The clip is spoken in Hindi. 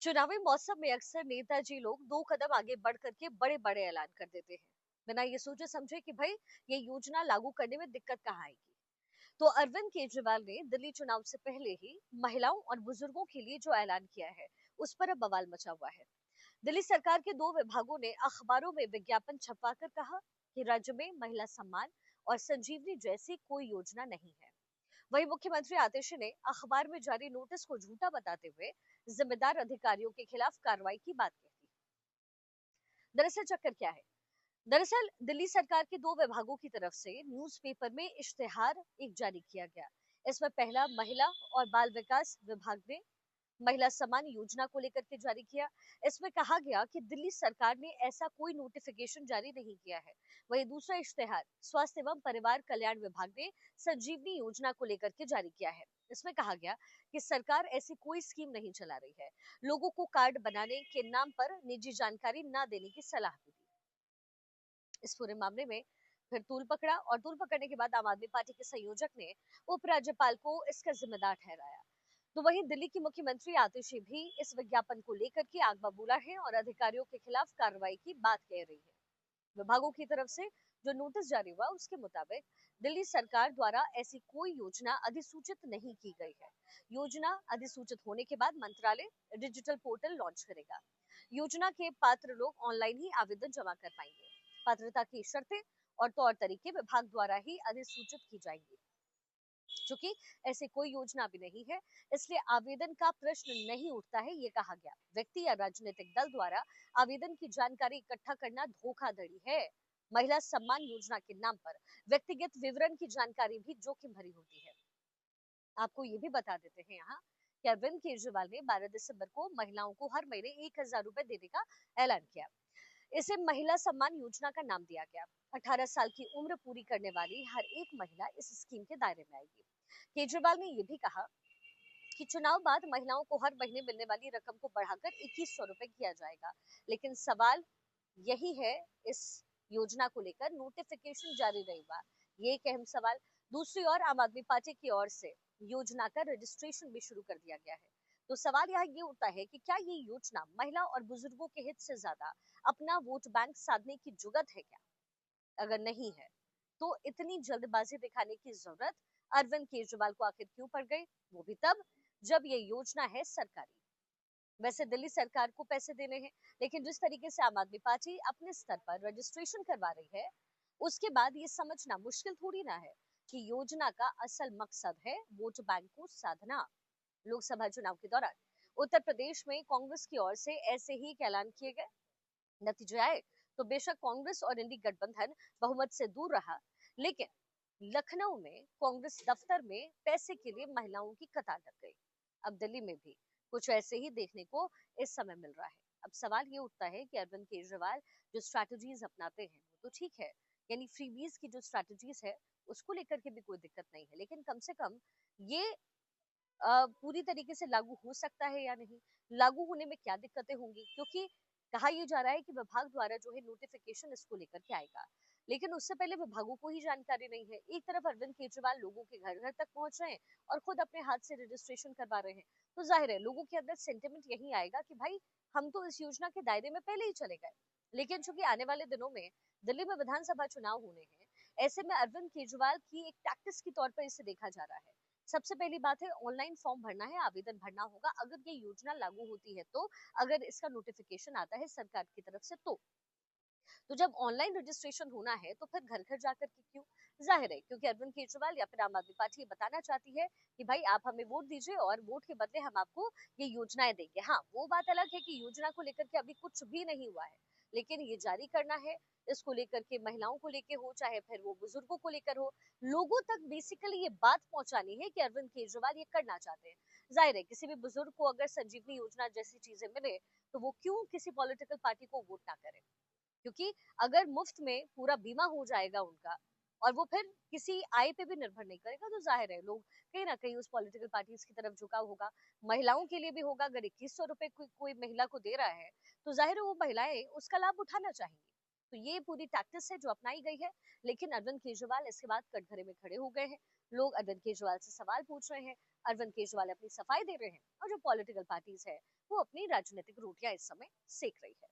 चुनावी मौसम में अक्सर नेताजी लोग दो कदम आगे बढ़ करके बड़े बड़े ऐलान कर देते हैं, बिना ये सोचे समझे कि भाई ये योजना लागू करने में दिक्कत कहाँ आएगी। तो अरविंद केजरीवाल ने दिल्ली चुनाव से पहले ही महिलाओं और बुजुर्गों के लिए जो ऐलान किया है, उस पर अब बवाल मचा हुआ है। दिल्ली सरकार के दो विभागों ने अखबारों में विज्ञापन छपवाकर कहा कि राज्य में महिला सम्मान और संजीवनी जैसी कोई योजना नहीं है। वहीं मुख्यमंत्री आतिशी ने अखबार में जारी नोटिस को झूठा बताते हुए जिम्मेदार अधिकारियों के खिलाफ कार्रवाई की बात कही। दरअसल चक्कर क्या है? दरअसल दिल्ली सरकार के दो विभागों की तरफ से न्यूज़पेपर में इश्तेहार एक जारी किया गया। इसमें पहला महिला और बाल विकास विभाग ने महिला सम्मान योजना को लेकर के जारी किया। इसमें कहा गया कि दिल्ली सरकार ने ऐसा कोई नोटिफिकेशन जारी नहीं किया है। वहीं दूसरा इश्तेहार स्वास्थ्य एवं परिवार कल्याण विभाग ने संजीवनी योजना को लेकर के जारी किया है। इसमें कहा गया कि सरकार ऐसी कोई स्कीम नहीं चला रही है। लोगों को कार्ड बनाने के नाम पर निजी जानकारी न देने की सलाह भी दी। इस पूरे मामले में फिर तूल पकड़ा और तूल पकड़ने के बाद आम आदमी पार्टी के संयोजक ने उपराज्यपाल को इसका जिम्मेदार ठहराया। तो वहीं दिल्ली की मुख्यमंत्री आतिशी भी इस विज्ञापन को लेकर के आग बबूला है और अधिकारियों के खिलाफ कार्रवाई की बात कह रही है। विभागों की तरफ से जो नोटिस जारी हुआ उसके मुताबिक दिल्ली सरकार द्वारा ऐसी कोई योजना अधिसूचित नहीं की गई है। योजना अधिसूचित होने के बाद मंत्रालय डिजिटल पोर्टल लॉन्च करेगा। योजना के पात्र लोग ऑनलाइन ही आवेदन जमा कर पाएंगे। पात्रता की शर्तें और तौर तरीके विभाग द्वारा ही अधिसूचित की जाएंगी। चूंकि ऐसी कोई योजना भी नहीं है, इसलिए आवेदन का प्रश्न नहीं उठता है, ये कहा गया। व्यक्ति या राजनीतिक दल द्वारा आवेदन की जानकारी इकट्ठा करना धोखाधड़ी है। महिला सम्मान योजना के नाम पर व्यक्तिगत विवरण की जानकारी भी जोखिम भरी होती है। आपको ये भी बता देते हैं यहाँ कि अरविंद केजरीवाल ने 12 दिसंबर को महिलाओं को हर महीने 1,000 रुपए देने का ऐलान किया। इसे महिला सम्मान योजना का नाम दिया गया। 18 साल की उम्र पूरी करने वाली हर एक महिला इस स्कीम के दायरे में आएगी। केजरीवाल ने यह भी कहा कि चुनाव बाद महिलाओं को हर महीने मिलने वाली रकम को बढ़ाकर 2,100 रुपए किया जाएगा। लेकिन सवाल यही है, इस योजना को लेकर नोटिफिकेशन जारी नहीं हुआ। ये एक अहम सवाल। दूसरी ओर आम आदमी पार्टी की ओर से योजना का रजिस्ट्रेशन भी शुरू कर दिया गया है। तो सवाल यहाँ ये उठता है कि क्या ये योजना महिला और बुजुर्गों के हित से ज्यादा अपना वोट बैंक साधने की जुगत है क्या? अगर नहीं है, तो इतनी जल्दबाजी दिखाने की जरूरत अरविंद केजरीवाल को आखिर क्यों पड़ गई? वो भी तब जब ये योजना है सरकारी। वैसे दिल्ली सरकार को पैसे देने हैं, लेकिन जिस तरीके से आम आदमी पार्टी अपने स्तर पर रजिस्ट्रेशन करवा रही है, उसके बाद ये समझना मुश्किल थोड़ी ना है कि योजना का असल मकसद है वोट बैंक को साधना। लोकसभा चुनाव के दौरान उत्तर प्रदेश में कांग्रेस की ओर से ऐसे ही एक ऐलान किए गए। नतीजे आए तो बेशक कांग्रेस और इंडी गठबंधन बहुमत से दूर रहा, लेकिन लखनऊ में कांग्रेस दफ्तर में पैसे के लिए महिलाओं की कतार लग गई। अब दिल्ली में भी कुछ ऐसे ही देखने को इस समय मिल रहा है। अब सवाल ये उठता है कि अरविंद केजरीवाल जो स्ट्रैटेजीज अपनाते हैं वो तो ठीक है, यानी फ्रीबीज की जो स्ट्रैटेजीज है उसको लेकर के भी कोई दिक्कत नहीं है, लेकिन कम से कम ये पूरी तरीके से लागू हो सकता है या नहीं, लागू होने में क्या दिक्कतें होंगी, क्योंकि कहा यह जा रहा है कि विभाग द्वारा जो है नोटिफिकेशन इसको लेकर के आएगा, लेकिन उससे पहले विभागों को ही जानकारी नहीं है। एक तरफ अरविंद केजरीवाल लोगों के घर घर तक पहुंच रहे हैं और खुद अपने हाथ से रजिस्ट्रेशन करवा रहे हैं, तो जाहिर है लोगों के अंदर सेंटिमेंट यही आएगा कि भाई हम तो इस योजना के दायरे में पहले ही चले गए। लेकिन चूंकि आने वाले दिनों में दिल्ली में विधानसभा चुनाव होने हैं, ऐसे में अरविंद केजरीवाल की एक टैक्टिस के तौर पर इसे देखा जा रहा है। सबसे पहली बात है, ऑनलाइन फॉर्म भरना है, आवेदन भरना होगा अगर ये योजना लागू होती है तो, अगर इसका नोटिफिकेशन आता है सरकार की तरफ से तो जब ऑनलाइन रजिस्ट्रेशन होना है तो फिर घर घर जाकर के क्यों? जाहिर है क्योंकि अरविंद केजरीवाल या फिर आम आदमी पार्टी ये बताना चाहती है कि भाई आप हमें वोट दीजिए और वोट के बदले हम आपको ये योजनाएं देंगे। हाँ, वो बात अलग है कि योजना को लेकर के अभी कुछ भी नहीं हुआ है, लेकिन ये जारी करना है। इसको लेकर के महिलाओं को लेकर हो चाहे फिर वो बुजुर्गों को लेकर हो, लोगों तक बेसिकली ये बात पहुंचानी है कि अरविंद केजरीवाल ये करना चाहते हैं। जाहिर है किसी भी बुजुर्ग को अगर संजीवनी योजना जैसी चीजें मिले तो वो क्यों किसी पॉलिटिकल पार्टी को वोट ना करे, क्योंकि अगर मुफ्त में पूरा बीमा हो जाएगा उनका और वो फिर किसी आय पे भी निर्भर नहीं करेगा, तो जाहिर है लोग कहीं ना कहीं उस पॉलिटिकल पार्टीज की तरफ झुकाव होगा। महिलाओं के लिए भी होगा, अगर 2,100 रुपए कोई महिला को दे रहा है तो जाहिर है वो महिलाएं उसका लाभ उठाना चाहेंगी। तो ये पूरी टैक्टिस है जो अपनाई गई है। लेकिन अरविंद केजरीवाल इसके बाद कटघरे में खड़े हो गए हैं। लोग अरविंद केजरीवाल से सवाल पूछ रहे हैं, अरविंद केजरीवाल अपनी सफाई दे रहे हैं और जो पॉलिटिकल पार्टीज है वो अपनी राजनीतिक रोटियां इस समय सेक रही है।